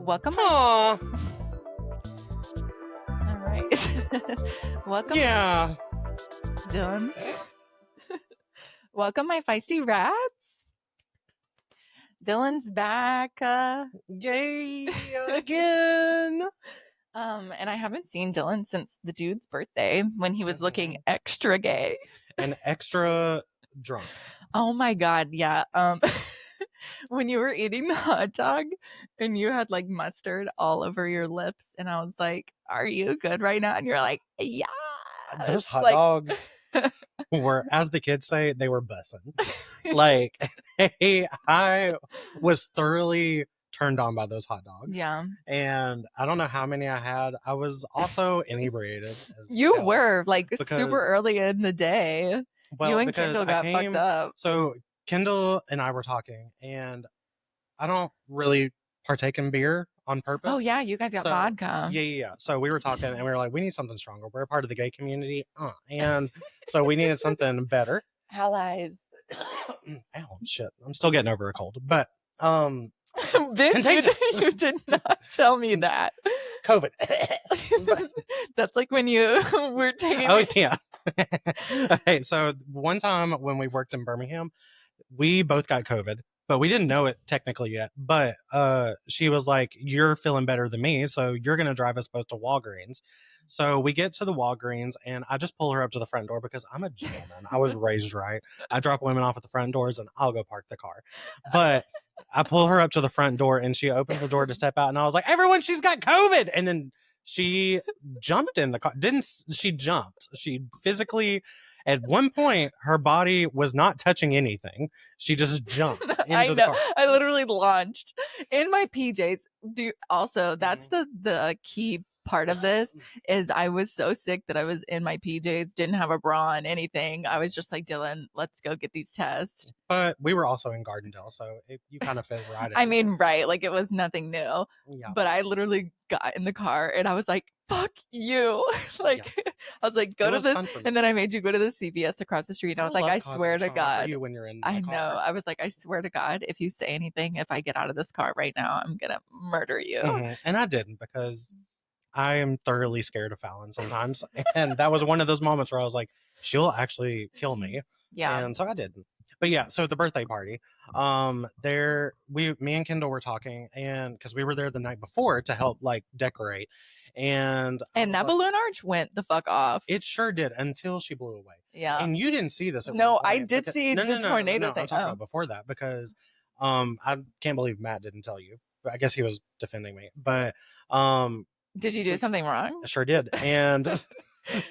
Welcome. Aw. All right. Welcome. Yeah. Done. Welcome, my feisty rats. Dylan's back. Yay again. And I haven't seen Dylan since the dude's birthday when he was looking extra gay and extra drunk. Oh my god, yeah. When you were eating the hot dog and you had like mustard all over your lips, and I was like, "Are you good right now?" And you're like, "Yeah." Those hot dogs were, as the kids say, they were bussin'. Like, I was thoroughly turned on by those hot dogs. Yeah. And I don't know how many I had. I was also inebriated. You were like super early in the day. Well, you and Kendall got fucked up. So Kendall and I were talking, and I don't really partake in beer on purpose. Oh yeah, you guys got vodka. Yeah. So we were talking, and we were like, we need something stronger. We're a part of the gay community, and so we needed something better. Allies. Ow, shit! I'm still getting over a cold, but Bitch, you did not tell me that. COVID. That's like when you were taking. Oh yeah. Okay, so one time when we worked in Birmingham, we both got COVID, but we didn't know it technically yet. But she was like, "You're feeling better than me, so you're gonna drive us both to Walgreens." So we get to the Walgreens, and I just pull her up to the front door because I'm a gentleman. I was raised right. I drop women off at the front doors, and I'll go park the car. But I pull her up to the front door, and she opened the door to step out, and I was like, "Everyone, she's got COVID!" And then she jumped in the car. She jumped. She physically, at one point, her body was not touching anything. She just jumped into the car. I literally launched in my PJs. That's the key part of this is I was so sick that I was in my PJs, didn't have a bra on, anything. I was just like, Dylan, let's go get these tests. But we were also in Gardendale, so you kind of fit right in. I mean, right, like it was nothing new. Yeah. But I literally got in the car and I was like, fuck you. I was like, go to this. And then I made you go to the CVS across the street. And I was like, I swear to God. You when you're in I know. I was like, I swear to God, if you say anything, if I get out of this car right now, I'm going to murder you. Mm-hmm. And I didn't, because I am thoroughly scared of Fallon sometimes. And that was one of those moments where I was like, she'll actually kill me. Yeah. And so I didn't. But yeah, so the birthday party, me and Kendall were talking, and because we were there the night before to help like decorate. And that balloon arch went the fuck off. It sure did, until she blew away. Yeah. And you didn't see this. No, I did see the tornado thing. I'm talking about before that, because I can't believe Matt didn't tell you. I guess he was defending me. But did you do something wrong? I sure did. And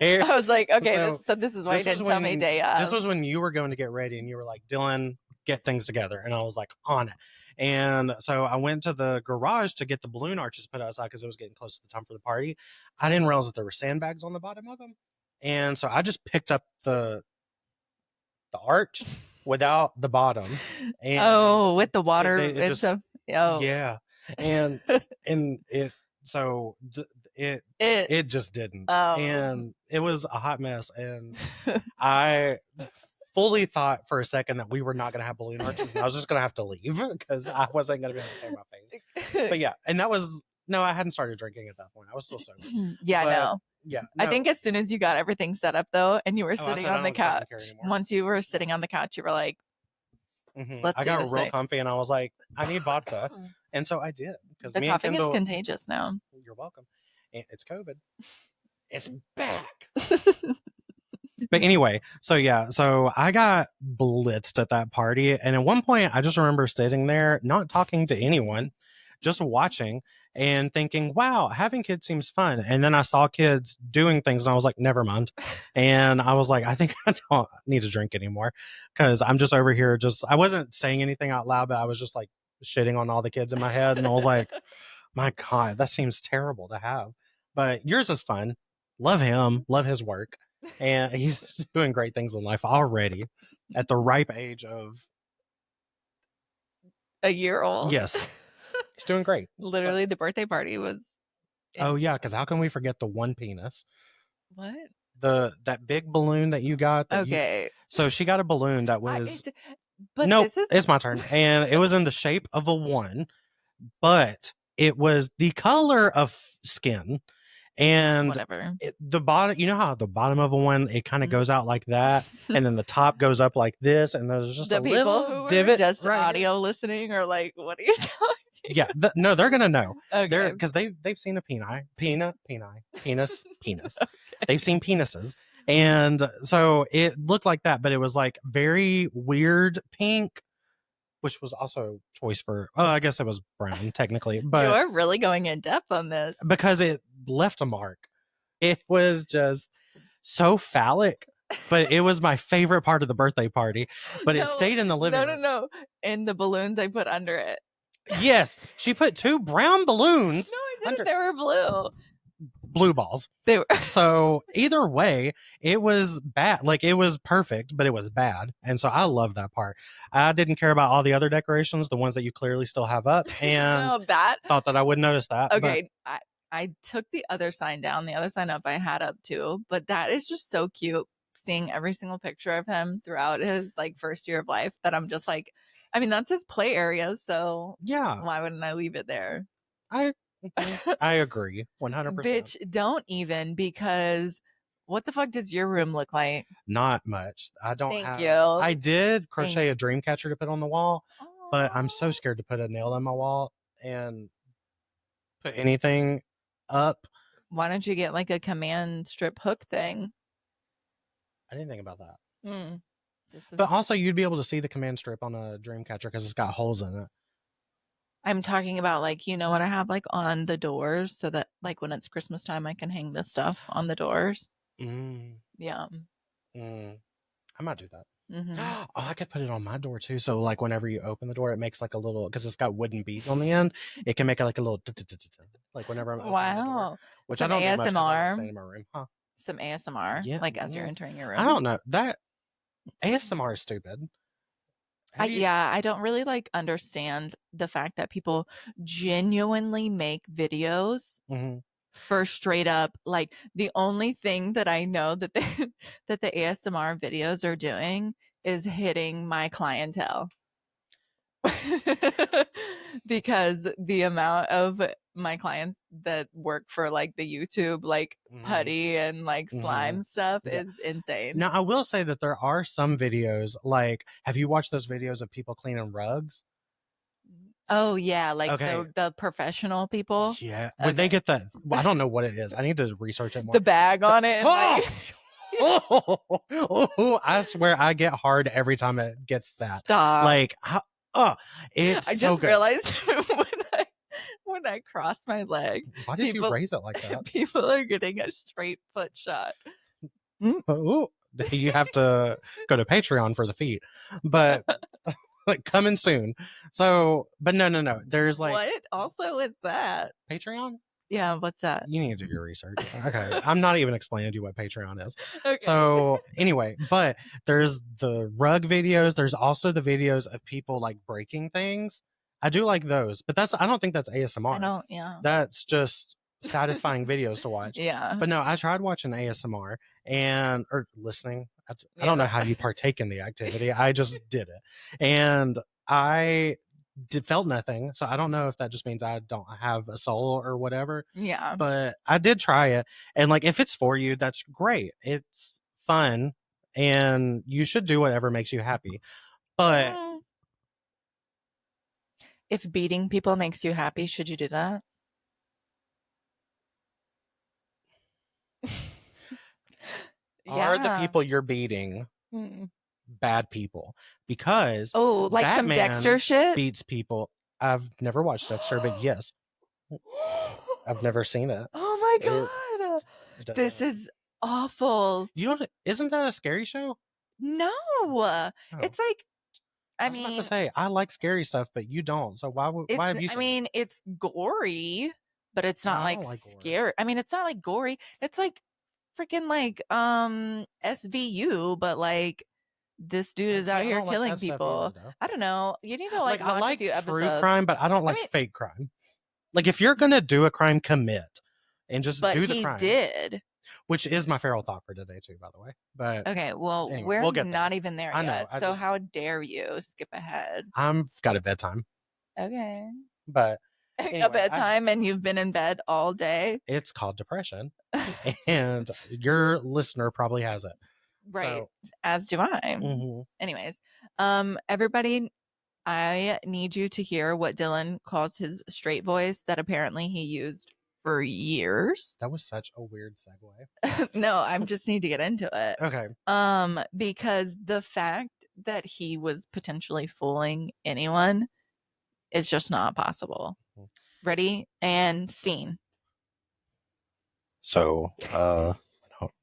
I was like, okay, this is why you didn't tell me day of. This was when you were going to get ready, and you were like, Dylan, get things together. And I was like, on it. And so I went to the garage to get the balloon arches put outside because it was getting close to the time for the party. I didn't realize that there were sandbags on the bottom of them. And so I just picked up the arch without the bottom. And with the water. Yeah. And it just didn't. And it was a hot mess. And I fully thought for a second that we were not going to have balloon arches, and I was just going to have to leave because I wasn't going to be able to save my face. But yeah, and I hadn't started drinking at that point. I was still sober. Yeah, Yeah. No. I think as soon as you got everything set up though, and you were sitting on the couch, once you were sitting on the couch, you were like, I got real comfy, and I was like, I need vodka. And so I did. Because the coughing is contagious now. You're welcome. It's COVID. It's back. But anyway, so I got blitzed at that party. And at one point, I just remember sitting there, not talking to anyone, just watching and thinking, wow, having kids seems fun. And then I saw kids doing things, and I was like, never mind. And I was like, I think I don't need to drink anymore, because I'm just over here. I wasn't saying anything out loud, but I was just like shitting on all the kids in my head. And I was like, my God, that seems terrible to have. But yours is fun. Love him. Love his work. And he's doing great things in life already at the ripe age of a year old. Yes. He's doing great. Literally, the birthday party was. Oh, yeah. Because how can we forget the one penis? What? That big balloon that you got. Okay. So she got a balloon that was. But no, it's my turn. And it was in the shape of a one, but it was the color of skin. And Whatever. the bottom, you know how the bottom of a one, it kind of Mhm. goes out like that, and then the top goes up like this, and there's just a The people little who were divot just right here. audio listening are like, what are you talking? Yeah, no, they're gonna know. Okay. They're because they've seen a penis. Okay. They've seen penises, and so it looked like that, but it was like very weird pink, which was also choice for. Oh, I guess it was brown technically, but You're really going in depth on this. because it left a mark. It was just so phallic, but it was my favorite part of the birthday party. But it stayed in the living room. No. And the balloons I put under it. Yes, she put 2 brown balloons. No, I didn't. They were blue. Blue balls. They were. So either way, it was bad. Like it was perfect, but it was bad. And so I love that part. I didn't care about all the other decorations, the ones that you clearly still have up, and No, that. thought that I wouldn't notice that. Okay, I took the other sign down. The other sign up I had up too, but that is just so cute. Seeing every single picture of him throughout his like first year of life, that I'm just like, I mean, that's his play area, so yeah, why wouldn't I leave it there? I agree 100%. Bitch, don't even, because what the fuck does your room look like? Not much. I don't Thank have. you. I did crochet a dream catcher to put on the wall, but I'm so Aw. scared to put a nail in my wall and put anything up. Why don't you get like a command strip hook thing? I didn't think about that. Mm, this is. But also, you'd be able to see the command strip on a dream catcher because it's got holes in it. I'm talking about like, you know what I have like on the doors, so that like when it's Christmas time I can hang this stuff on the doors. Mm, Yeah. mm. I might do that. Mm-hmm. Oh, I could put it on my door too. So, like, whenever you open the door, it makes like a little, because it's got wooden beads on the end. It can make it like a little, like whenever I'm opening the door, Wow. which I Some don't do much because I'm ASMR. staying in my room. Huh? Some ASMR. Yeah. Like as you're entering your I room. don't know. That ASMR is stupid. Yeah, I don't really like understand the fact that people genuinely make videos Mhm. for straight up, like the only thing that I know that that the ASMR videos are doing is hitting my clientele. Because the amount of my clients that work for like the YouTube like putty and like slime stuff Yeah. is insane. Now, I will say that there are some videos, like, have you watched those videos of people cleaning rugs? Oh yeah, like Okay. the professional people. Yeah. When they get the, I don't know what it is. I need to research it more. The bag on it. And Oh! like, I swear I get hard every time it gets that. stop. Like, it's I so just good. realized when I cross my leg, Why did you raise it like that? people are getting a straight foot shot. Ooh, you have to go to Patreon for the feet, but like coming soon. So, but no. There's like What also is that? Patreon. Yeah, what's that? You need to do your research. Okay, I'm not even explaining to you what Patreon is. Okay. So anyway, but there's the rug videos. There's also the videos of people like breaking things. I do like those, but I don't think that's ASMR. I don't. Yeah. That's just satisfying videos to watch. Yeah. But no, I tried watching ASMR or listening. I don't know how you partake in the activity. I just did it, and I felt nothing. So I don't know if that just means I don't have a soul or whatever. Yeah. But I did try it, and like if it's for you, that's great. It's fun, and you should do whatever makes you happy. But if beating people makes you happy, should you do that? are the people you're beating bad people? Because like Batman some Dexter shit beats people. I've never watched Dexter, but yes, I've never seen it. Oh my god, this is awful. You don't? Isn't that a scary show? No, it's like, I was about to say I like scary stuff, but you don't. So why have you seen I mean, it's gory, but it's not like scary. I mean, it's not like gory. It's like freaking like SVU, but like this dude is out here killing people. Either, I don't know. You need to like watch I like a few true episodes. crime, but I don't like fake crime. Like if you're gonna do a crime, commit and just do the crime. But he did. Which is my feral thought for today too, by the way. But okay, well, anyway, we're not even there yet. So how dare you skip ahead? I've got a bedtime. Okay. But a Anyway, bedtime and you've been in bed all day. it's called depression, and your listener probably has it. Right. So, As do I. mhm. Anyways, everybody, I need you to hear what Dylan calls his straight voice that apparently he used for years. That was such a weird segue. No, I just need to get into it. Okay. Because the fact that he was potentially fooling anyone is just not possible. Ready and scene. So,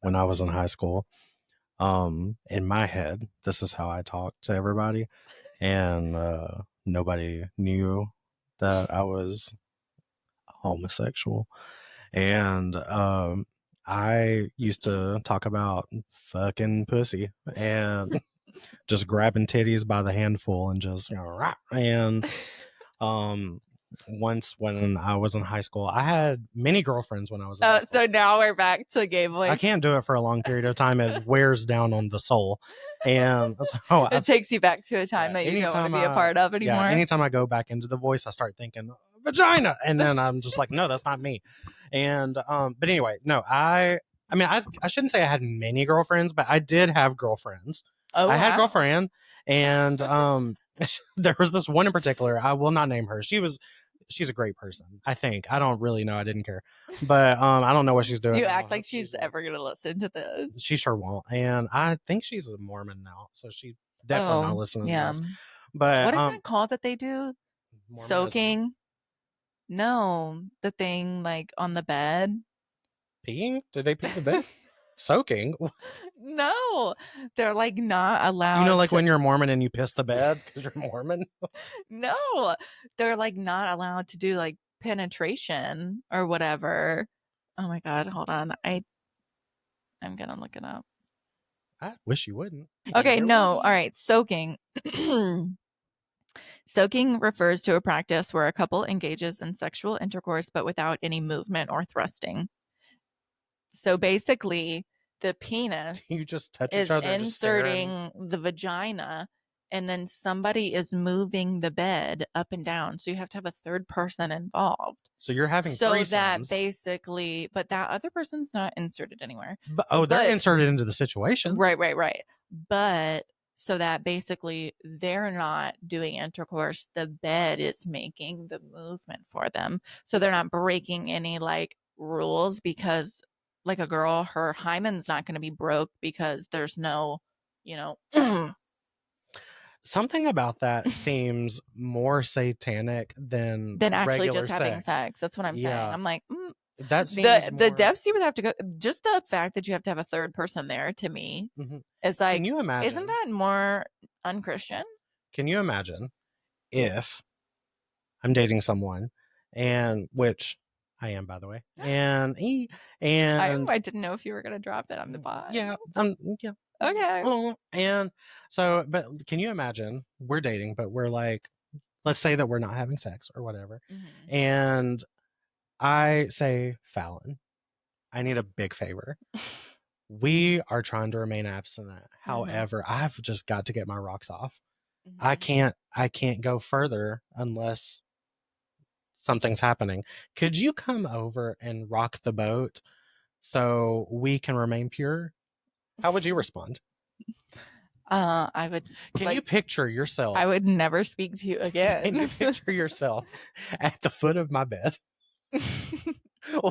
when I was in high school, in my head, this is how I talked to everybody, and nobody knew that I was homosexual. And I used to talk about fucking pussy and just grabbing titties by the handful and just, rah. And once when I was in high school, I had many girlfriends when I was in high school. So now we're back to gay voice. I can't do it for a long period of time. It wears down on the soul. And so it takes you back to a time that you don't want to be a part of anymore. Yeah, anytime I go back into the voice, I start thinking vagina. And then I'm just like, no, that's not me. And but anyway, no, I mean I shouldn't say I had many girlfriends, but I did have girlfriends. Oh, I had a girlfriend, and there was this one in particular. I will not name her. She's a great person. I think. I don't really know. I didn't care, but I don't know what she's doing. You act like she's ever gonna listen to this. She sure won't, and I think she's a Mormon now, so she definitely not listening to this. But what is that called that they do? Mormonism. Soaking? No, the thing like on the bed. Peeing? Did they pee the bed? Soaking? No, they're like not allowed. You know, like when you're a Mormon and you piss the bed because you're Mormon. No, they're like not allowed to do like penetration or whatever. Oh my god, hold on. I'm gonna look it up. I wish you wouldn't. Okay, no. All right, soaking. Soaking refers to a practice where a couple engages in sexual intercourse but without any movement or thrusting. So basically, the penis you just touch is each other, inserting the vagina, and then somebody is moving the bed up and down. So you have to have a third person involved. So you're having so threesomes. That basically, but that other person's not inserted anywhere. But, they're inserted into the situation. Right. But so that basically they're not doing intercourse. The bed is making the movement for them. So they're not breaking any like rules, because like a girl, her hymen's not going to be broke because there's no, Something about that seems more satanic than actually just sex. having sex. That's what I'm saying. I'm like, that seems the depths you would have to go. Just the fact that you have to have a third person there, to me, is like, can you imagine? Isn't that more unchristian? Can you imagine if I'm dating someone, and which I am, by the way, and I didn't know if you were gonna drop it on the pod. Yeah, yeah. Okay. And so, but can you imagine we're dating, but we're like, let's say that we're not having sex or whatever, and I say, Fallon, I need a big favor. We are trying to remain abstinent. However, I've just got to get my rocks off. I can't go further unless something's happening. Could you come over and rock the boat so we can remain pure? How would you respond? I would. Can you picture yourself? I would never speak to you again. Can you picture yourself at the foot of my bed?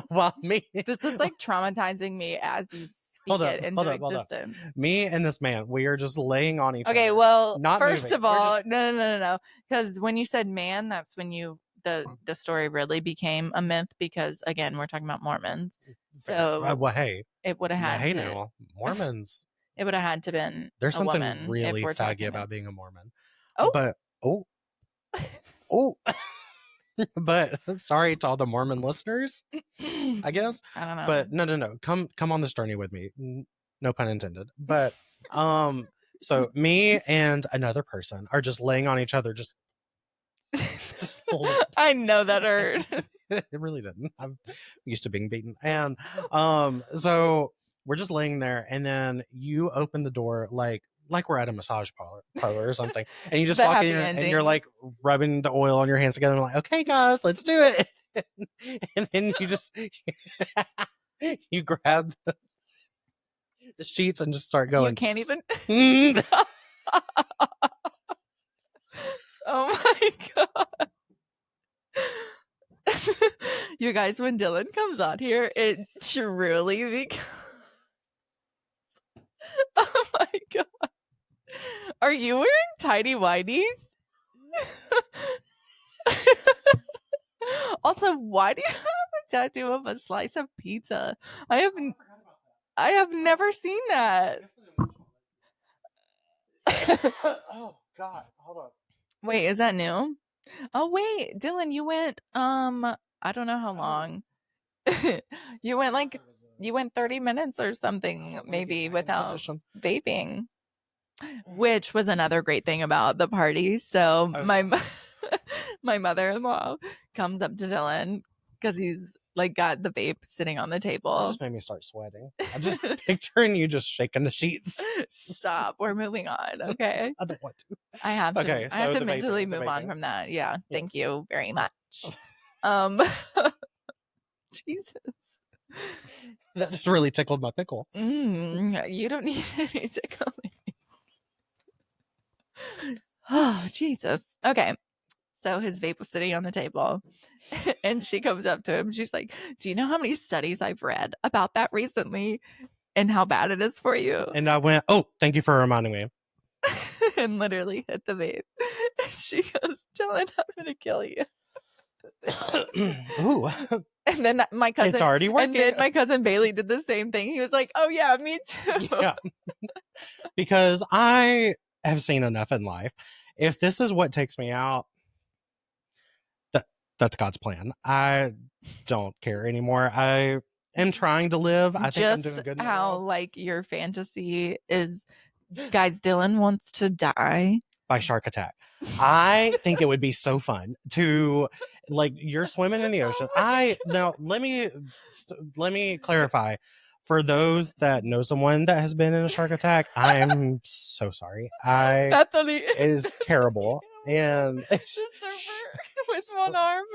While me. This is like traumatizing me as you speak it into existence. Me and this man, we are just laying on each other. Okay, well, not first moving. of all, no. Because when you said man, that's when the story really became a myth, because again, we're talking about Mormons. So well, hey, it would have had hey now, Mormons. It would have had to been There's a something woman really faggy about being a Mormon. Oh, but but sorry to all the Mormon listeners, I guess. I don't know. But no. Come on this journey with me. No pun intended. But so me and another person are just laying on each other, just I know that hurt. It really didn't. I'm used to being beaten. And so we're just laying there, and then you open the door like like we're at a massage parlor or something, and you just The walk in happy here and ending. you're like rubbing the oil on your hands together and like, okay guys, let's do it. And then you just you grab the sheets and just start You going. can't even. "Mm." Oh my god. You guys, when Dylan comes on here, it truly becomes. Oh my god. Are you wearing tidy whities? Also, why do you have a tattoo of a slice of pizza? I have never seen that. Oh God, hold on. Wait, is that new? Oh wait, Dylan, you went I don't know how long. You went 30 minutes or something maybe without vaping. Which was another great thing about the party. So my mother-in-law comes up to Dylan because he's like got the vape sitting on the That table. just made me start sweating. I'm just picturing you just shaking the sheets. Stop. We're moving on. Okay. I don't want to. I have to. Okay, I have so to the mentally vaping, the move on vaping. from that. Yeah. Thank Yes. you very much. Um. Jesus. That just really tickled my pickle. You don't need any tickling. Oh, Jesus. Okay. So his vape was sitting on the table, and she comes up to him. She's like, "Do you know how many studies I've read about that recently and how bad it is for you?" And I went, "Oh, thank you for reminding me." And literally hit the vape. And she goes, "Dylan, I'm gonna kill you." Ooh, And then my cousin, it's already working. And then my cousin Bailey did the same thing. He was like, "Oh yeah, me too." Yeah, because I have seen enough in life. If this is what takes me out, that's God's plan. I don't care anymore. I am trying to live. I think I'm doing good in the how world. like your fantasy is, guys. Dylan wants to die By shark attack. I think it would be so fun to, like, you're swimming in the ocean. Now let me clarify. For those that know someone that has been in a shark attack, I'm so sorry. Bethany. It is terrible. And it's The surfer with one arm.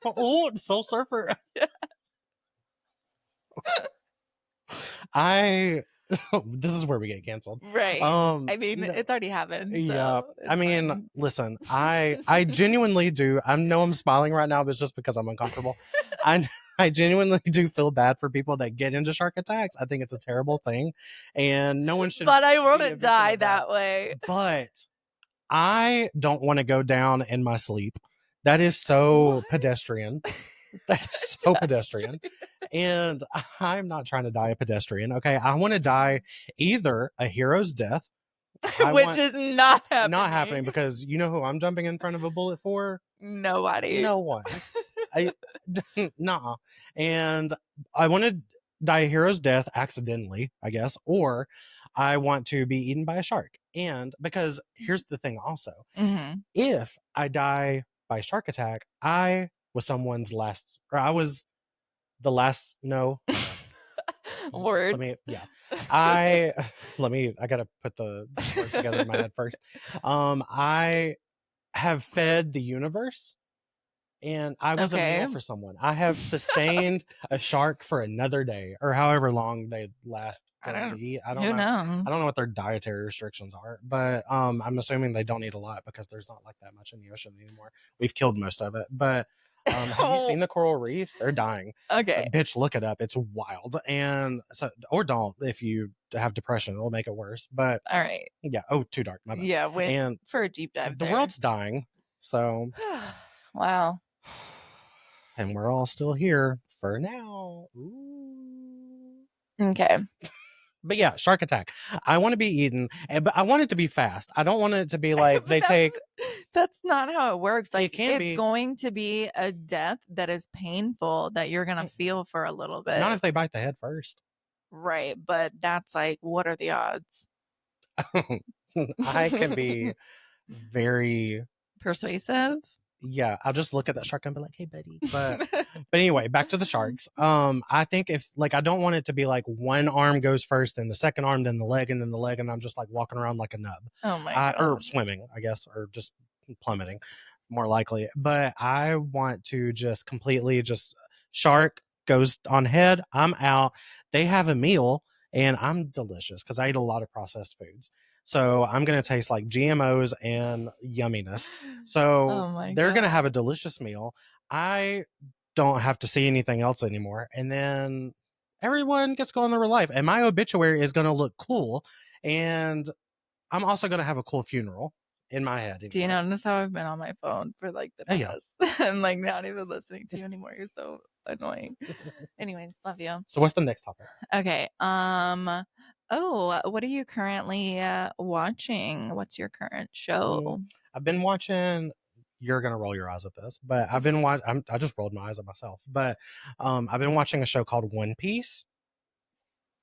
oh, Soul Surfer. Yeah. This is where we get canceled. Right. I mean, No, it's already happened. So yeah. I mean, fine. listen, I genuinely do. I know I'm smiling right now, but it's just because I'm uncomfortable. I genuinely do feel bad for people that get into shark attacks. I think it's a terrible thing, and no one should. But I be want a to victim die of that way. But I don't want to go down in my sleep. That is so What? pedestrian. That is so pedestrian. And I'm not trying to die a pedestrian. Okay. I want to die either a hero's death, Which is not happening. not happening, because you know who I'm jumping in front of a bullet for? Nobody. No one. Nah. And I want to die a hero's death accidentally, I guess, or I want to be eaten by a shark. And because here's the thing also, if I die by shark attack, I was someone's last, or I was the last, no. Word. I gotta put the words together in my head first. I have fed the universe, and I was a meal for someone. I have sustained a shark for another day, or however long they last to eat. I don't know. I don't know what their dietary restrictions are, but I'm assuming they don't eat a lot because there's not like that much in the ocean anymore. We've killed most of it, but have you seen the coral reefs? They're dying. Okay. Bitch, look it up. It's wild. And so, or don't, if you have depression, it'll make it worse. But all right. Yeah. Oh, too dark. My bad. Yeah. And for a deep dive, the world's dying. So wow. And we're all still here for now. Ooh. Okay. But yeah, shark attack. I want to be eaten, but I want it to be fast. I don't want it to be like they take. That's not how it works. Like it's going to be a death that is painful that you're gonna feel for a little bit. Not if they bite the head first. Right, but that's like, what are the odds? I can be very persuasive. yeah, I'll just look at that shark and be like, "Hey, buddy." But anyway, back to the sharks. I think if like I don't want it to be like one arm goes first, then the second arm, then the leg, and then the leg, and I'm just like walking around like a nub. Oh my Or god. swimming, I guess, or just plummeting, more likely. But I want to just completely just shark goes on head. I'm out. They have a meal, and I'm delicious because I eat a lot of processed foods. So I'm gonna taste like GMOs and yumminess. So Oh my they're gonna have god. a delicious meal. I don't have to see anything else anymore. And then everyone gets to go on their life. And my obituary is gonna look cool. And I'm also gonna have a cool funeral in my head Do you anyway. notice how I've been on my phone for like the Oh yeah. past? I'm like not even listening to you anymore. You're so annoying. Anyways, love you. So what's the next topic? Okay. Oh, what are you currently watching? What's your current Mm, show? I've been watching. You're gonna roll your eyes at this, but I've been watching. I just rolled my eyes at myself. But I've been watching a show called One Piece.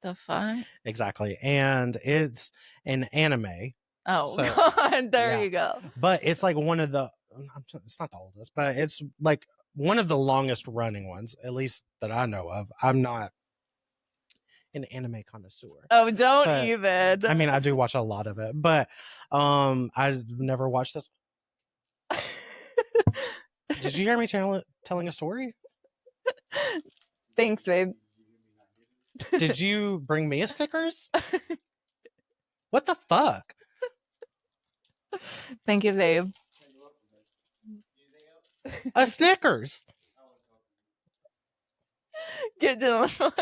The fuck? Exactly, and it's an anime. Oh So god, there yeah, you go. but it's like one of the. It's not the oldest, but it's like one of the longest running ones, at least that I know of. I'm not an anime connoisseur, Oh, don't but even. I mean, I do watch a lot of it, but I've never watched this. Did you hear me telling a story? Thanks, babe. Did you bring me a Snickers? What the fuck? Thank you, babe. A Snickers? Get to the one.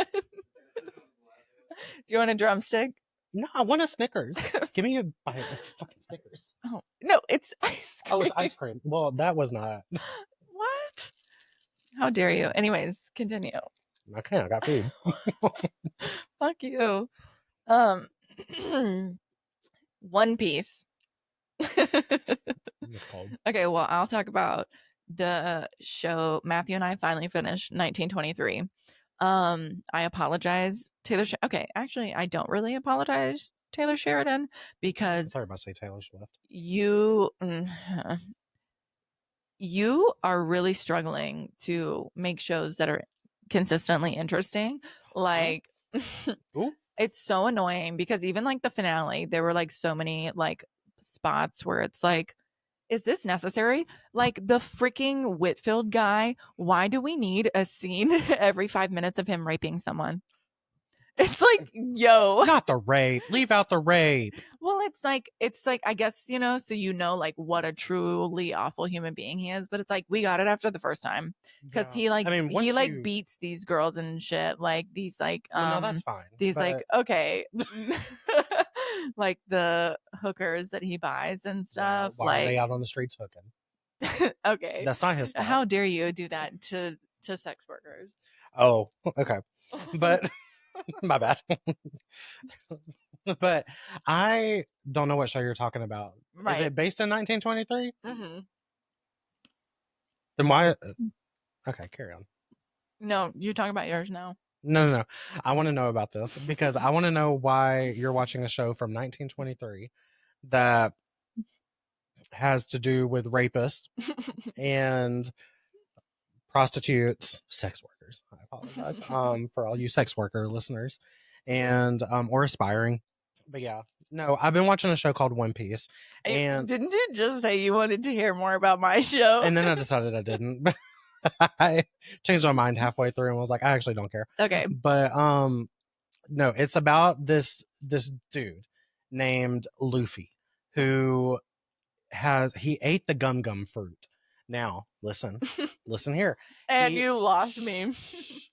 Do you want a drumstick? No, I want a Snickers. Give me a bite of fucking Snickers. Oh no, it's ice cream. Oh, it's ice cream. Well, that was not. What? How dare you? Anyways, continue. Okay, I got food. Fuck you. Um, One Piece. It's cold. Okay, well, I'll talk about the show Matthew and I finally finished 1923. I apologize, Taylor. Okay, actually, I don't really apologize, Taylor Sheridan, because Sorry about say Taylor Swift. you are really struggling to make shows that are consistently interesting. Like, Ooh. it's so annoying because even like the finale, there were like so many like spots where it's like, is this necessary? Like the freaking Whitfield guy, why do we need a scene every 5 minutes of him raping someone? It's like, yo. Not the rape. Leave out the rape. Well, it's like I guess, so like what a truly awful human being he is, but it's like we got it after the first time cuz Yeah. he like I mean, he once like you. beats these girls and shit, like these like Well, no, that's fine. these like But okay. Like the hookers that he buys and well, stuff, why are they like out on the streets hooking? okay. That's not his fault. How dare you do that to sex workers? Oh, okay. But my bad. But I don't know what show you're talking about. Is Right. it based in 1923? Mhm. Then why? Okay, carry on. No, you're talking about yours now. No. I want to know about this because I want to know why you're watching a show from 1923 that has to do with rapists and prostitutes, sex workers. I apologize for all you sex worker listeners and or aspiring. But yeah, no, I've been watching a show called One Piece, and Didn't you just say you wanted to hear more about my show? then I decided I didn't. I changed my mind halfway through and was like, I actually don't care. Okay. But no, it's about this dude named Luffy who he ate the gum fruit. Now, listen here. And He you lost me.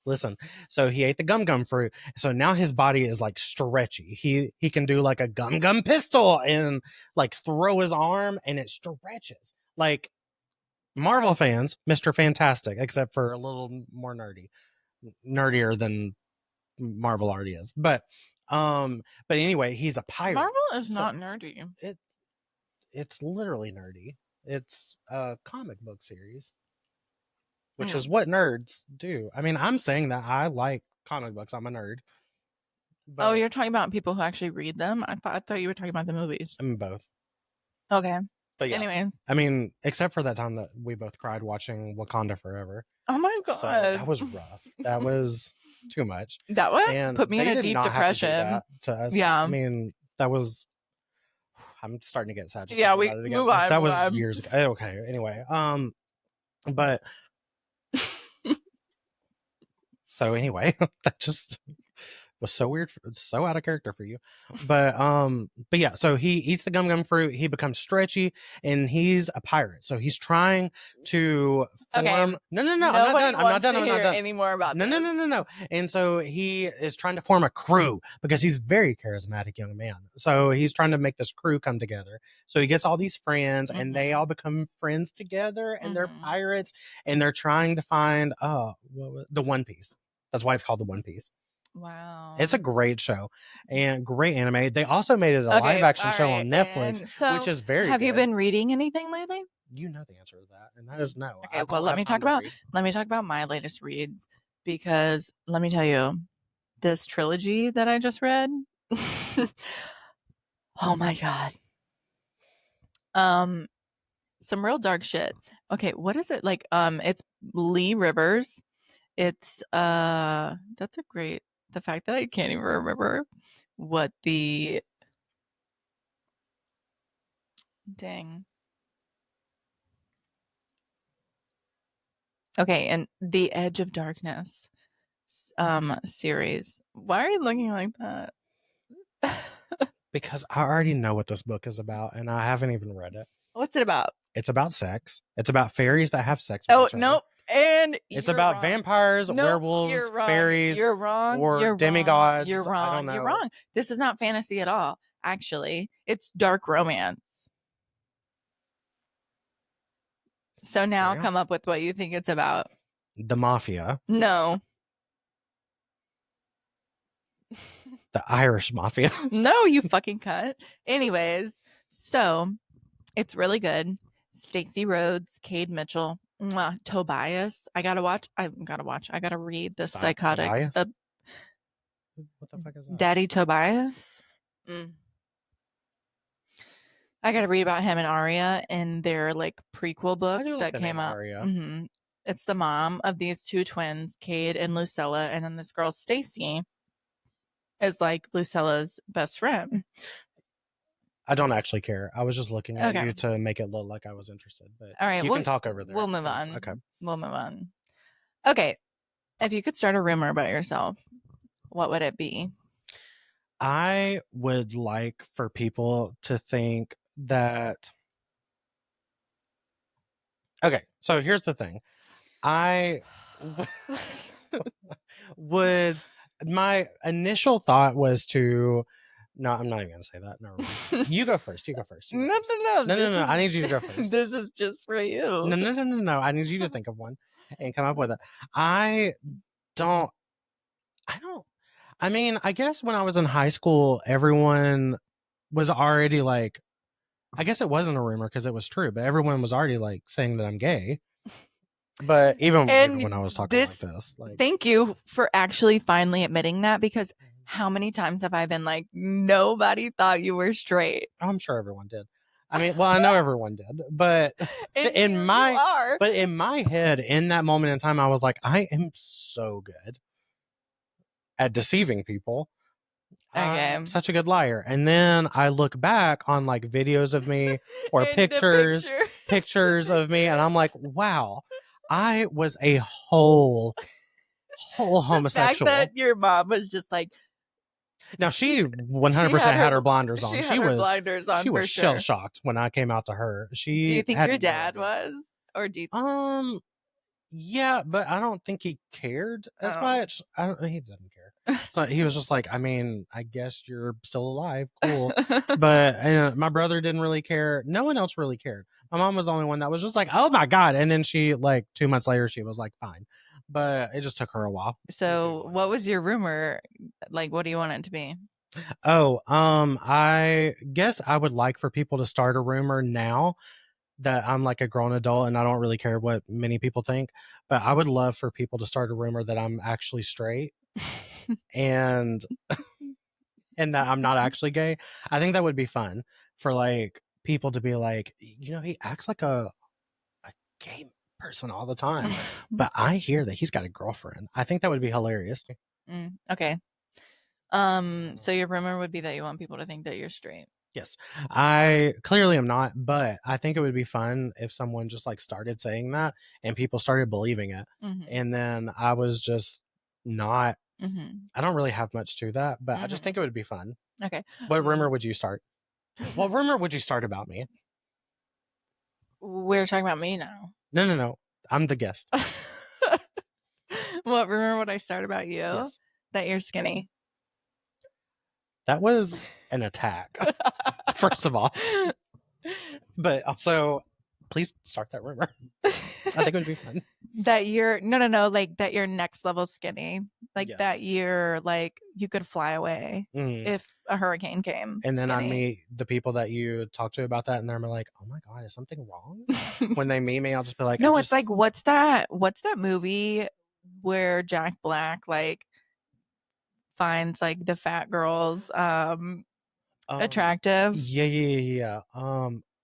listen. So he ate the gum fruit. So now his body is like stretchy. He can do like a gum pistol and like throw his arm and it stretches. Like Marvel fans, Mr. Fantastic, except for a little more nerdier than Marvel already is. But anyway, he's a pirate. Marvel is So not nerdy. it's literally nerdy. It's a comic book series, which Mm. is what nerds do. I mean, I'm saying that I like comic books. I'm a nerd. Oh, But you're talking about people who actually read them? I thought you were talking about the movies. I'm both. Okay. But yeah, Anyway. I mean, except for that time that we both cried watching Wakanda Forever. Oh my god. So that was rough. That was too much. That one And put me in they a did deep not have to do depression. that to us. Yeah. I mean, that was. I'm starting to get sad just Yeah, thinking we about it again. move on. That move was on. years ago. Okay. Anyway, but so anyway, that just was so weird, so out of character for you. But yeah, so he eats the gum fruit, he becomes stretchy, and he's a pirate. So he's trying to form. Okay. No, I'm Nobody not done. I'm not wants done. to I'm not hear done. any more about No, this. no. And so he is trying to form a crew because he's a very charismatic young man. So he's trying to make this crew come together. So he gets all these friends, and they all become friends together, and they're pirates, and they're trying to find the One Piece. That's why it's called the One Piece. Wow. It's a great show and great anime. They also made it a live action show on Netflix, which is very Have good. you been reading anything lately? You know the answer to that, and that is no. Okay, well let me talk about my latest reads, because let me tell you, this trilogy that I just read, oh my god. Some real dark shit. Okay, what is it? Like it's Lee Rivers. It's that's a great, the fact that I can't even remember what the dang. Okay, and The Edge of Darkness series. Why are you looking like that? Because I already know what this book is about, and I haven't even read it. What's it about? It's about sex. It's about fairies that have sex with each other. Nope. And it's about vampires, werewolves, fairies, you're wrong. or demigods. You're wrong. I don't know. You're wrong. This is not fantasy at all. Actually, it's dark romance. So now come up with what you think it's about. The mafia. No. The Irish mafia. No, you fucking cunt. Anyways, so it's really good. Stacey Rhodes, Cade Mitchell, Tobias. I gotta read the psychotic. What the fuck is that? Daddy Tobias. I gotta read about him and Arya in their like prequel book that came out. It's the mom of these two twins, Cade and Lucella, and then this girl Stacey is like Lucella's best friend. I don't actually care. I was just looking at you to make it look like I was interested. But all right, you can talk over there. We'll move on. Okay. We'll move on. Okay. If you could start a rumor about yourself, what would it be? I would like for people to think that. Okay, so here's the thing. I would. My initial thought was to. No, I'm not even gonna say that. Never mind. You go first. No. No. I need you to go first. This is just for you. No. I need you to think of one and come up with it. I mean, I guess when I was in high school, everyone was already like, I guess it wasn't a rumor because it was true, but everyone was already like saying that I'm gay. But even when I was talking like this, like, thank you for actually finally admitting that, because how many times have I been like, nobody thought you were straight? I'm sure everyone did. I mean, well, I know everyone did, but in my head, in that moment in time, I was like, I am so good at deceiving people. Okay. I'm such a good liar. And then I look back on like videos of me or pictures of me, and I'm like, wow, I was a whole homosexual. The fact that your mom was just like, now she 100% had her blinders on. She was shell shocked when I came out to her. Do you think your dad was, or do you? Yeah, but I don't think he cared as much. He doesn't care. So he was just like, I mean, I guess you're still alive. Cool. But my brother didn't really care. No one else really cared. My mom was the only one that was just like, oh my God. And then she, like 2 months later, she was like, fine. But it just took her a while. So what was your rumor? Like, what do you want it to be? Oh, I guess I would like for people to start a rumor now that I'm like a grown adult and I don't really care what many people think, but I would love for people to start a rumor that I'm actually straight and that I'm not actually gay. I think that would be fun for like people to be like, he acts like a gay person all the time, but I hear that he's got a girlfriend. I think that would be hilarious. Okay. So your rumor would be that you want people to think that you're straight. Yes, I clearly am not, but I think it would be fun if someone just like started saying that and people started believing it. And then I was just not, I don't really have much to that, but I just think it would be fun. Okay. What rumor would you start? What rumor would you start about me? We're talking about me now. No. I'm the guest. What rumor would I start about you? Yes. That you're skinny. That was an attack, first of all. But also, please start that rumor. I think it would be fun. That you're no, like that you're next level skinny. Like Yes. that you're like you could fly away if a hurricane came. And then skinny. I meet the people that you talk to about that, and they're like, "Oh my god, is something wrong?" When they meet me, I'll just be like, "No, it's like what's that movie where Jack Black like finds like the fat girls attractive?" Yeah.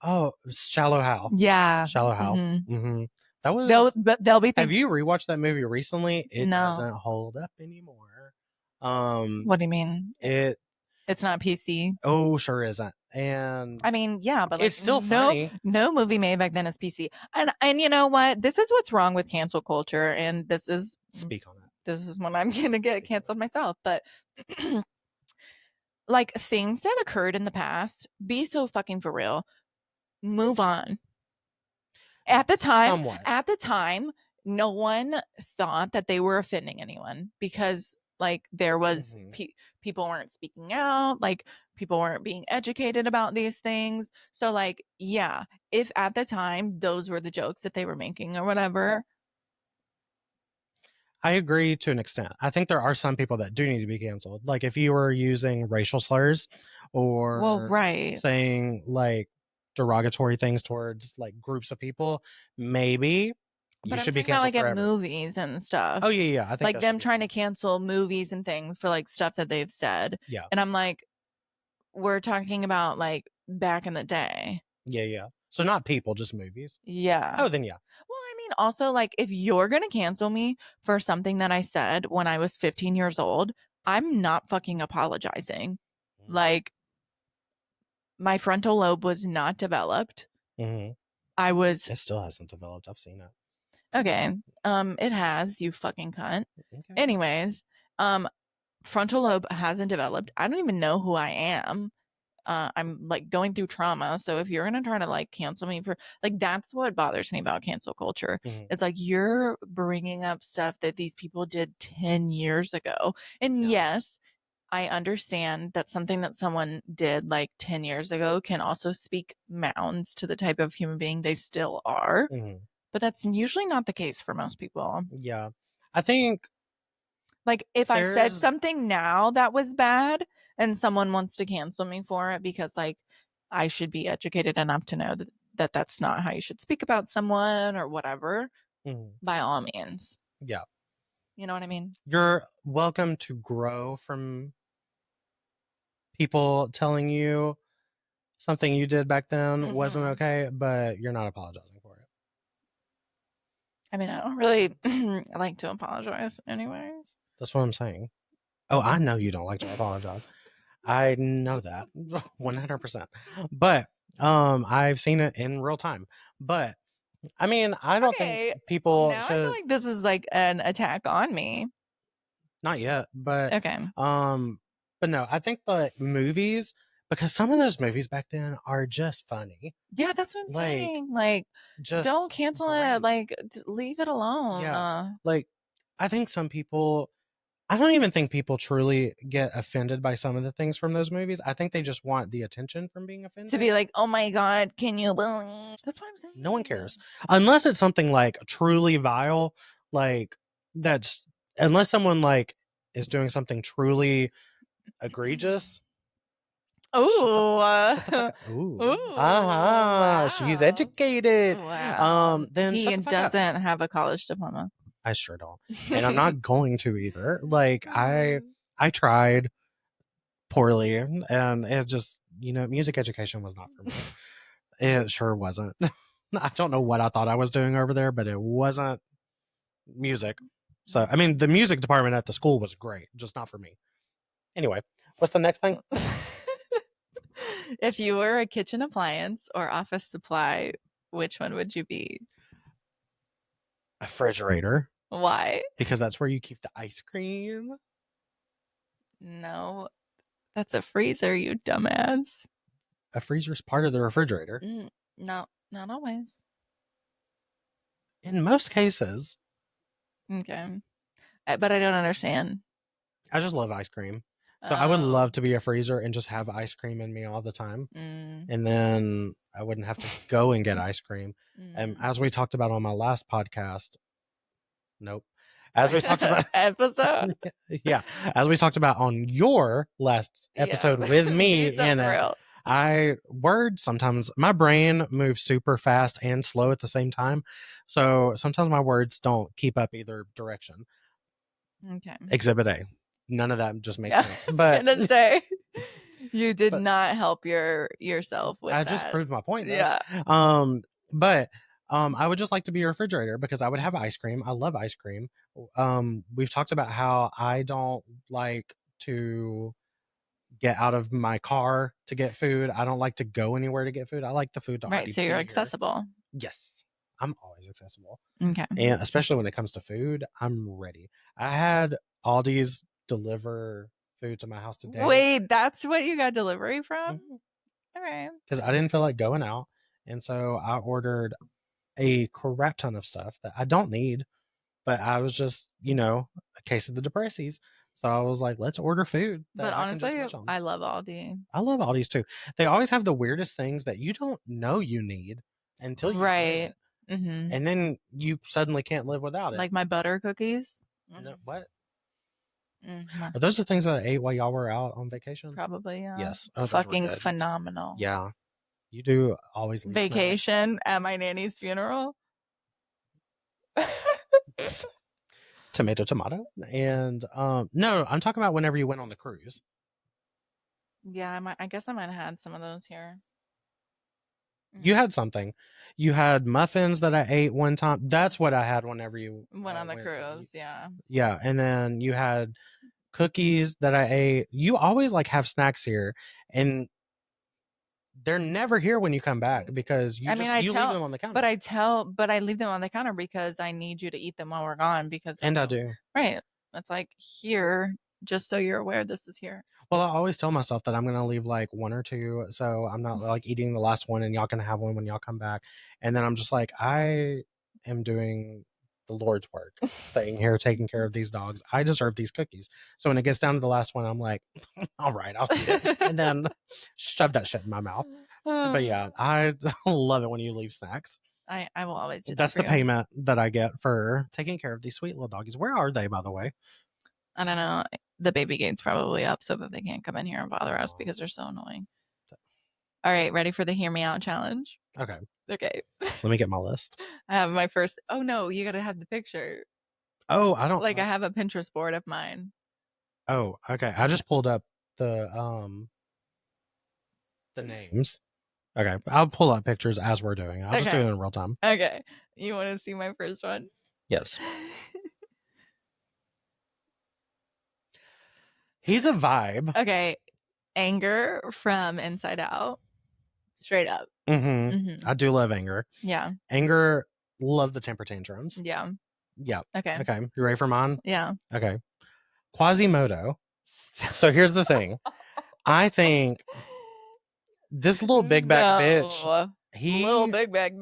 Oh, Shallow Hal. Yeah. Shallow Hal. That was. They'll be. Have you rewatched that movie recently? It No. doesn't hold up anymore. What do you mean? It's not PC. Oh, sure isn't. And I mean, yeah, but like, it's still funny. No movie made back then is PC. And you know what? This is what's wrong with cancel culture. And this is speak on it. This is when I'm gonna get canceled myself. But like things that occurred in the past, be so fucking for real. Move on. At the time, no one thought that they were offending anyone because like there was people weren't speaking out, like people weren't being educated about these things. So like, yeah, if at the time those were the jokes that they were making or whatever. I agree to an extent. I think there are some people that do need to be canceled. Like if you were using racial slurs or saying like derogatory things towards like groups of people, maybe you should be canceled like forever. At movies and stuff. Oh yeah. I think like them trying to cancel movies and things for like stuff that they've said. Yeah. And I'm like, we're talking about like back in the day. Yeah. So not people, just movies. Yeah. Oh, then yeah. Well, I mean, also like if you're gonna cancel me for something that I said when I was 15 years old, I'm not fucking apologizing. Like my frontal lobe was not developed. It still hasn't developed. I've seen it. Okay. It has, you fucking cunt. Okay. Anyways, frontal lobe hasn't developed. I don't even know who I am. I'm like going through trauma. So if you're gonna try to like cancel me for like, that's what bothers me about cancel culture. It's like you're bringing up stuff that these people did 10 years ago. And yes, I understand that something that someone did like 10 years ago can also speak mounds to the type of human being they still are. But that's usually not the case for most people. Yeah. I think like if I said something now that was bad and someone wants to cancel me for it because like I should be educated enough to know that that's not how you should speak about someone or whatever, by all means. Yeah. You know what I mean? You're welcome to grow from people telling you something you did back then wasn't okay, but you're not apologizing for it. I mean, I don't really like to apologize anyways. That's what I'm saying. Oh, I know you don't like to apologize. I know that 100%. But I've seen it in real time. But I mean, I don't think people should. I feel like this is like an attack on me. Not yet, but okay. But no, I think the movies, because some of those movies back then are just funny. Yeah, that's what I'm saying. Like, just don't cancel it. Like, leave it alone. Yeah. Like, I think some people. I don't even think people truly get offended by some of the things from those movies. I think they just want the attention from being offended. To be like, oh my God, can you believe? That's what I'm saying. No one cares. Unless it's something like truly vile, like unless someone like is doing something truly egregious. Oh, wow. She's educated. Wow. Then he doesn't have a college diploma. I sure don't. And I'm not going to either. Like I tried poorly and it just, music education was not for me. It sure wasn't. I don't know what I thought I was doing over there, but it wasn't music. So, I mean, the music department at the school was great, just not for me. Anyway, what's the next thing? If you were a kitchen appliance or office supply, which one would you be? A refrigerator. Why? Because that's where you keep the ice cream. No, that's a freezer, you dumbass. A freezer's part of the refrigerator. No, not always. In most cases. Okay. But I don't understand. I just love ice cream. So I would love to be a freezer and just have ice cream in me all the time. And then I wouldn't have to go and get ice cream. And as we talked about on my last podcast, nope. As we talked about episode. Yeah. As we talked about on your last episode with me in it. Sometimes my brain moves super fast and slow at the same time. So sometimes my words don't keep up either direction. Okay. Exhibit A. None of that just makes sense. But gonna say you did not help yourself with I that. just proved my point though. Yeah. But I would just like to be a refrigerator because I would have ice cream. I love ice cream. We've talked about how I don't like to get out of my car to get food. I don't like to go anywhere to get food. I like the food to already Right, so you're accessible. Yes. I'm always accessible. Okay. And especially when it comes to food, I'm ready. I had Aldi's deliver food to my house today. Wait, that's what you got delivery from? All right. Because I didn't feel like going out. And so I ordered a crap ton of stuff that I don't need. But I was just, a case of the depressies. So I was like, let's order food. But honestly, I love Aldi. I love Aldi's too. They always have the weirdest things that you don't know you need until you get it. Mm-hmm. And then you suddenly can't live without it. Like my butter cookies. No, what? Are those the things that I ate while y'all were out on vacation? Probably, yeah. Yes. Oh, fucking phenomenal. Yeah. You do always leave vacation snacks. At my nanny's funeral. Tomato. And no, I'm talking about whenever you went on the cruise. Yeah, I guess I might have had some of those here. You had something. You had muffins that I ate one time. That's what I had whenever you went on the cruise. Yeah. Yeah, and then you had cookies that I ate. You always have snacks here, and they're never here when you come back because you leave them on the counter. But I leave them on the counter because I need you to eat them while we're gone I do. Right. That's here, just so you're aware this is here. Well, I always tell myself that I'm going to leave one or two. So I'm not eating the last one and y'all can have one when y'all come back. And then I'm just I am doing the Lord's work, staying here, taking care of these dogs. I deserve these cookies. So when it gets down to the last one, I'm like, all right, I'll eat it. And then shove that shit in my mouth. But yeah, I love it when you leave snacks. I will always do that. That's the payment that I get for taking care of these sweet little doggies. Where are they, by the way? I don't know. The baby gate's probably up so that they can't come in here and bother us because they're so annoying. All right, ready for the hear me out challenge? Okay. Let me get my list. I have my first. Oh no, you got to have the picture. Oh, I don't I have a Pinterest board of mine. Oh, okay. I just pulled up the names. Okay, I'll pull up pictures as we're doing. I'll just do it in real time. Okay. You want to see my first one? Yes. He's a vibe. Okay. Anger from Inside Out. Straight up. I do love Anger. Yeah. Anger, love the temper tantrums. Yeah. Yeah. Okay. You ready for mine? Yeah. Okay. Quasimodo. So here's the thing. I think this little big back bitch. Little big back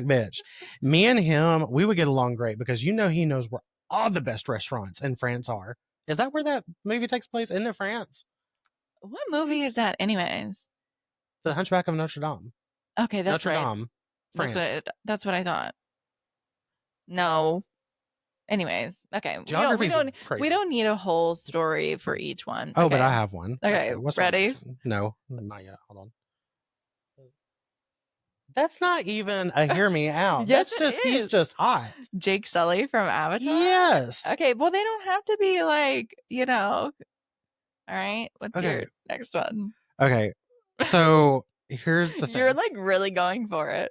bitch. Me and him, we would get along great because he knows where all the best restaurants in France are. Is that where that movie takes place? Isn't it France? What movie is that, anyways? The Hunchback of Notre Dame. Okay, that's Notre right. Dame, France. That's what I thought. No. Anyways, okay. We don't need a whole story for each one. Oh, but I have one. Okay, ready? No, not yet. Hold on. That's not even a hear me out. Yes, he's just hot. Jake Sully from Avatar? Yes. Okay, well, they don't have to be all right, what's your next one? Okay, so here's the thing. You're like really going for it.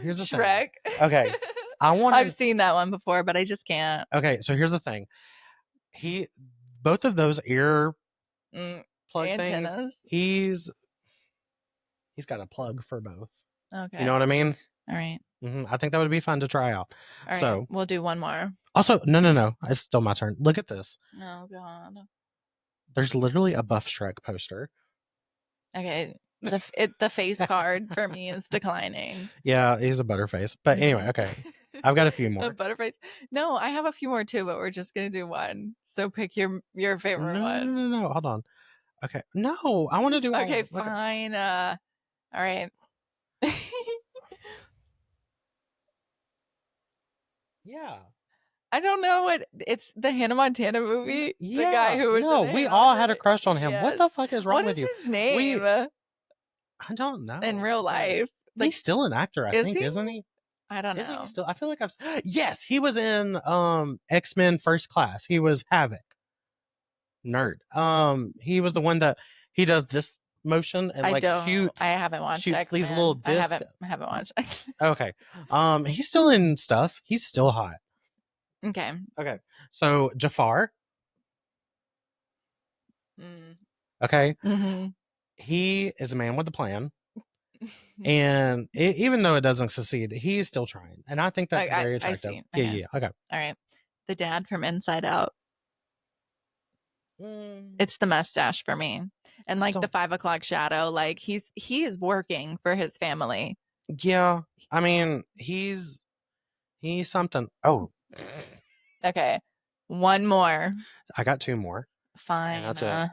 Here's the Shrek. thing. Okay. I've seen that one before, but I just can't. Okay, so here's the thing. Both of those ear plug Antennas. things, he's got a plug for both. Okay. You know what I mean? All right. I think that would be fun to try out. All right. So we'll do one more. Also, no. It's still my turn. Look at this. Oh, God. There's literally a Buff Shrek poster. Okay. The face card for me is declining. Yeah, he's a butterface. But anyway, okay. I've got a few more. A butterface. No, I have a few more too, but we're just gonna do one. So pick your favorite one. No. Hold on. Okay. No, I want to do. Okay, fine. All right. Yeah. I don't know what it's the Hannah Montana movie. Yeah. The guy who was no, we all had a crush on him. Yes. What the fuck is wrong with you? His name? I don't know. In real life, like, he's still an actor, I think, he? Isn't he? I don't know. He still? I feel like Yes, he was in X-Men First Class. He was Havoc. Nerd. He was the one that he does this motion and shoots. I haven't watched X-Men. These little discs. I haven't watched. Okay. He's still in stuff. He's still hot. Okay. So Jafar. Okay. Mm-hmm. He is a man with a plan. And even though it doesn't succeed, he's still trying. And I think that's very attractive. Yeah. Okay. All right. The dad from Inside Out. It's the mustache for me. And the 5 o'clock shadow, he is working for his family. Yeah. I mean, he's something. Oh. Okay. One more. I got 2 more. Fine. That's it. All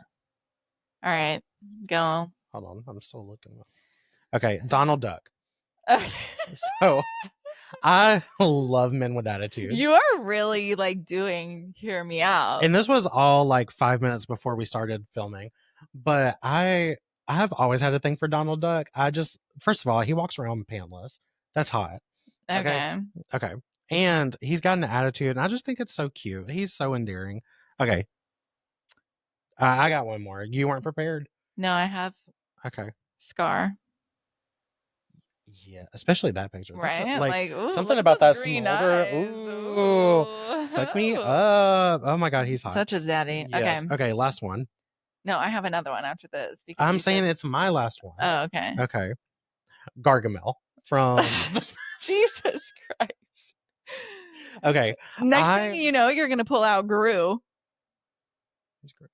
right. Go. Hold on. I'm still looking. Okay. Donald Duck. So I love men with attitudes. You are really doing Hear Me Out. And this was all 5 minutes before we started filming. But I have always had a thing for Donald Duck. First of all, he walks around pantless. That's hot. Okay. And he's got an attitude, and I just think it's so cute. He's so endearing. Okay. I got one more. You weren't prepared? No, I have. Okay. Scar. Yeah, especially that picture. Right? Ooh, something about that smolder. Ooh. Fuck me up. Oh my God, he's hot. Such a daddy. Yes. Okay. Okay, last one. No, I have another one after this. I'm saying it's my last one. Oh, okay. Okay. Gargamel from Jesus Christ. Okay. Next thing you know, you're going to pull out Gru.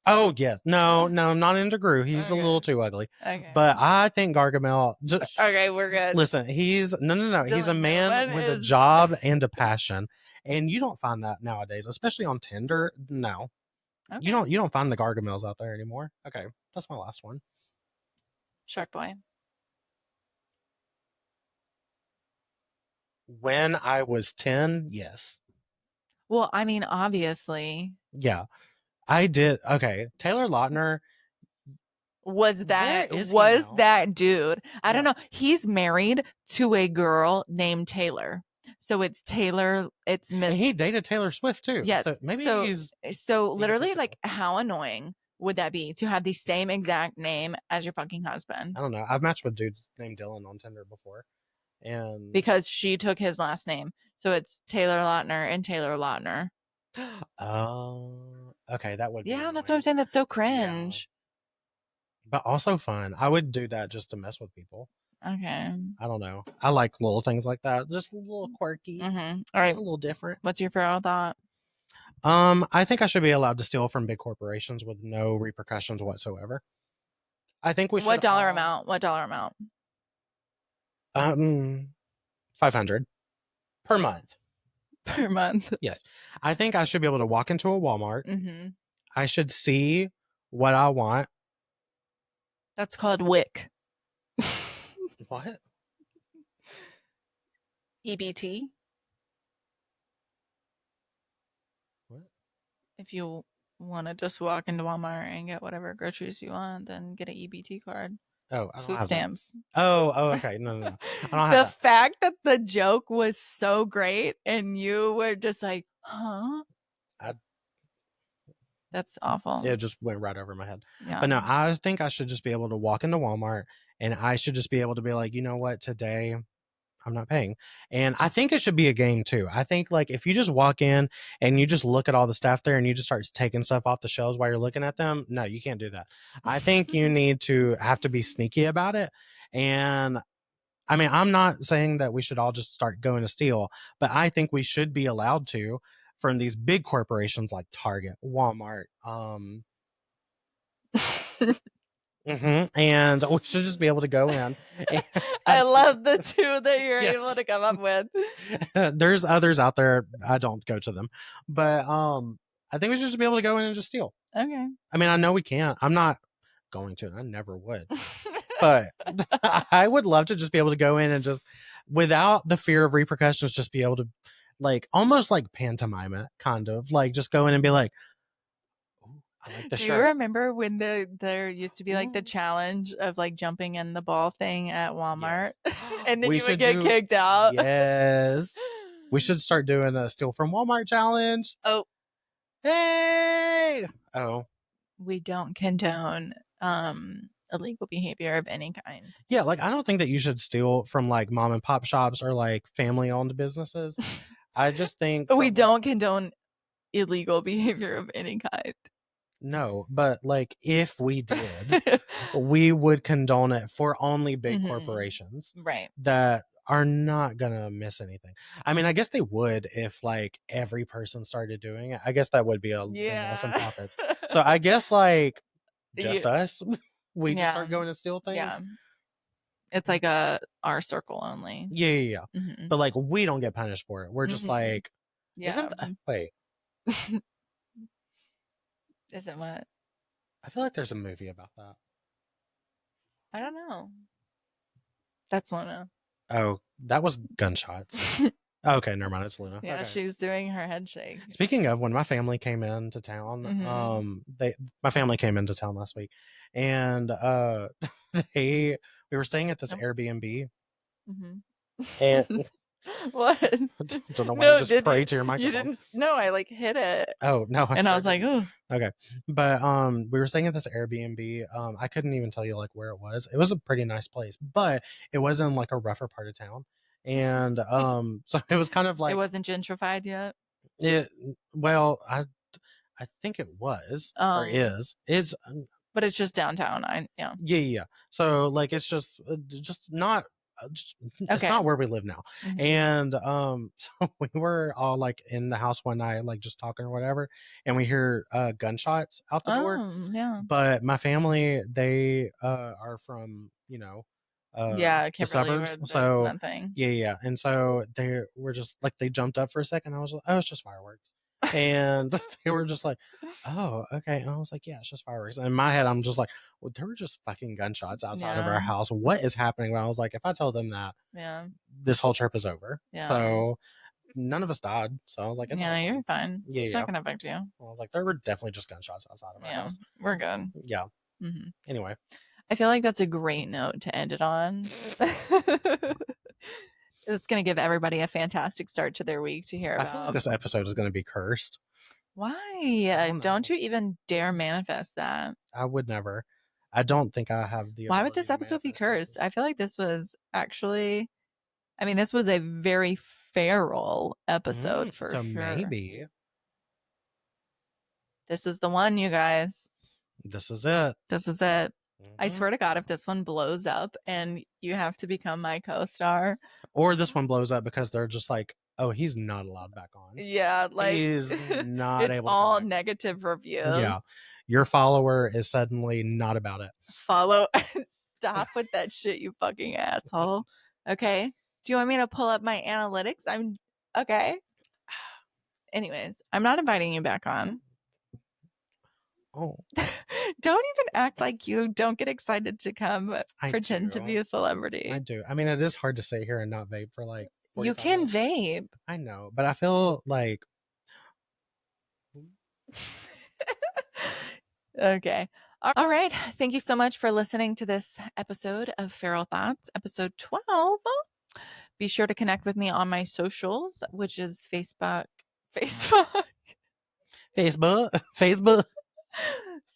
Oh, yes. No, I'm not into Gru. He's a little too ugly. Okay. But I think Gargamel... Okay, we're good. Listen, he's... No. He's a man with a job and a passion. And you don't find that nowadays, especially on Tinder. No. Okay. You don't find the Gargamels out there anymore. Okay, that's my last one. Shark Boy. When I was 10, yes. Well, I mean, obviously. Yeah. I did. Okay. Taylor Lautner was that dude. I don't know. He's married to a girl named Taylor. So it's Taylor. It's Miss. And he dated Taylor Swift too. Yes. So maybe so literally, how annoying would that be to have the same exact name as your fucking husband? I don't know. I've matched with dudes named Dylan on Tinder before, and because she took his last name, so it's Taylor Lautner and Taylor Lautner. Oh, okay, that would. Yeah, that's what I'm saying. That's so cringe. Yeah. But also fun. I would do that just to mess with people. Okay. I don't know. I like little things like that. Just a little quirky. Mm-hmm. All right. It's a little different. What's your feral thought? I think I should be allowed to steal from big corporations with no repercussions whatsoever. I think we should. What dollar amount? What dollar amount? 500 per month. Per month. Yes. I think I should be able to walk into a Walmart. Mm-hmm. I should see what I want. That's called WIC. What? EBT. What? If you want to just walk into Walmart and get whatever groceries you want, then get an EBT card. Oh, I don't food have stamps. That. Oh, okay. No. I don't have the that. fact that the joke was so great and you were just like, huh? That's awful. It just went right over my head. Yeah. But no, I think I should just be able to walk into Walmart and I should just be able to be like, you know what, today I'm not paying. And I think it should be a game too. I think like if you just walk in and you just look at all the stuff there and you just start taking stuff off the shelves while you're looking at them, no, you can't do that. I think you need to have to be sneaky about it. And I mean, I'm not saying that we should all just start going to steal, but I think we should be allowed to from these big corporations like Target, Walmart, and we should just be able to go in. And I love the two that you're able Yes. to come up with. There's others out there. I don't go to them, but I think we should just be able to go in and just steal. Okay. I mean, I know we can't. I'm not going to. I never would. But I would love to just be able to go in and just, without the fear of repercussions, just be able to, like, almost like pantomime it, kind of like just go in and be like, "Ooh, I like the Do you shirt." remember when there used to be like the challenge of like jumping in the ball thing at Walmart, Yes. and then We you would should get do- kicked out? Yes. We should start doing a steal from Walmart challenge. Oh, Hey! Oh, we don't condone illegal behavior of any kind. yeah. Like, I don't think that you should steal from like mom and pop shops or like family owned businesses. I just think We from- don't condone illegal behavior of any kind. No, but like if we did, we would condone it for only big Mhm. corporations Right. that are not gonna miss anything. I mean, I guess they would if like every person started doing it. I guess that would be a loss in profits. So I guess like just us, we just start going to steal things. Yeah. It's like our circle only. Yeah. Mhm. But like we don't get punished for it. We're just Mhm. like, Yeah. wait, Isn't what? I feel like there's a movie about that. I don't know. That's Luna. Oh, that was gunshots. Okay, never mind. It's Luna. Yeah, Okay. she's doing her head shake. Speaking of, when my family came into town, my family came into town last week, and we were staying at this Airbnb, and What? don't know why you just pray to your You microphone. didn't. No, I like hit it, Oh no! and I was like, "Ooh." Okay, but we were staying at this Airbnb. I couldn't even tell you like where it was. It was a pretty nice place, but it was in like a rougher part of town, and so it was kind of like It wasn't gentrified yet. it. Well, I think it was or is. But it's just downtown. Yeah. So like it's just not it's not where we live now. Mhm. And so we were all like in the house one night, like just talking or whatever, and we hear gunshots out the door. Yeah. But my family, they are from, Yeah, the Kimberly, suburbs. where there's So nothing. yeah. And so they were just like, they jumped up for a second. I was like, oh, it's just fireworks. And they were just like, oh, okay. And I was like, yeah, it's just fireworks. And in my head, I'm just like, well, there were just fucking gunshots outside of our house. What is happening? And I was like, if I tell them that, this whole trip is over. Yeah. So none of us died. So I was like, you're fine. Yeah, it's not gonna affect you. I was like, there were definitely just gunshots outside of our house. We're good. Yeah. Mm-hmm. Anyway, I feel like that's a great note to end it on. It's going to give everybody a fantastic start to their week to hear I feel like this episode is going to be cursed. Why? Don't you even dare manifest that. I would never. I don't think I have the. Why would this episode be cursed? I feel like this was actually, this was a very feral episode for sure. Maybe. This is the one, you guys. This is it. This is it. I swear to God, if this one blows up and you have to become my co-star. Or this one blows up because they're just like, oh, he's not allowed back on. Yeah, like he's not it's able all to negative reviews. Yeah. Your follower is suddenly not about it. Follow. Stop with that shit, you fucking asshole. Okay. Do you want me to pull up my analytics? I'm okay. Anyways, I'm not inviting you back on. Oh. Don't even act like you don't get excited to come pretend to be a celebrity. I do. I mean, it is hard to sit here and not vape for like 45 You can minutes. vape. I know, but I feel like Okay. All right. Thank you so much for listening to this episode of Feral Thoughts, episode 12. Be sure to connect with me on my socials, which is Facebook.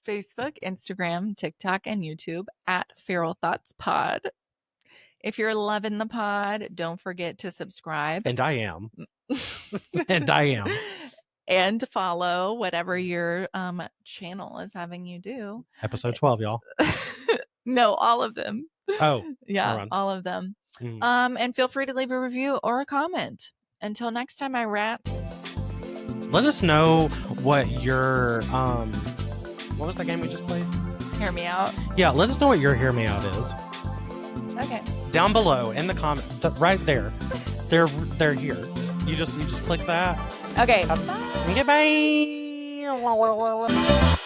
Facebook, Instagram, TikTok, and YouTube at Feral Thoughts Pod. If you're loving the pod, don't forget to subscribe. And I am. And I am. And follow whatever your channel is having you do. Episode 12, y'all. No, all of them. Oh. Yeah, all of them. And feel free to leave a review or a comment. Until next time, my rats. Let us know what your what was that game we just played? Hear me out. Yeah, let us know what your hear me out is. Okay. Down below in the comments, right there. They're here. You just click that. Okay. Okay, bye.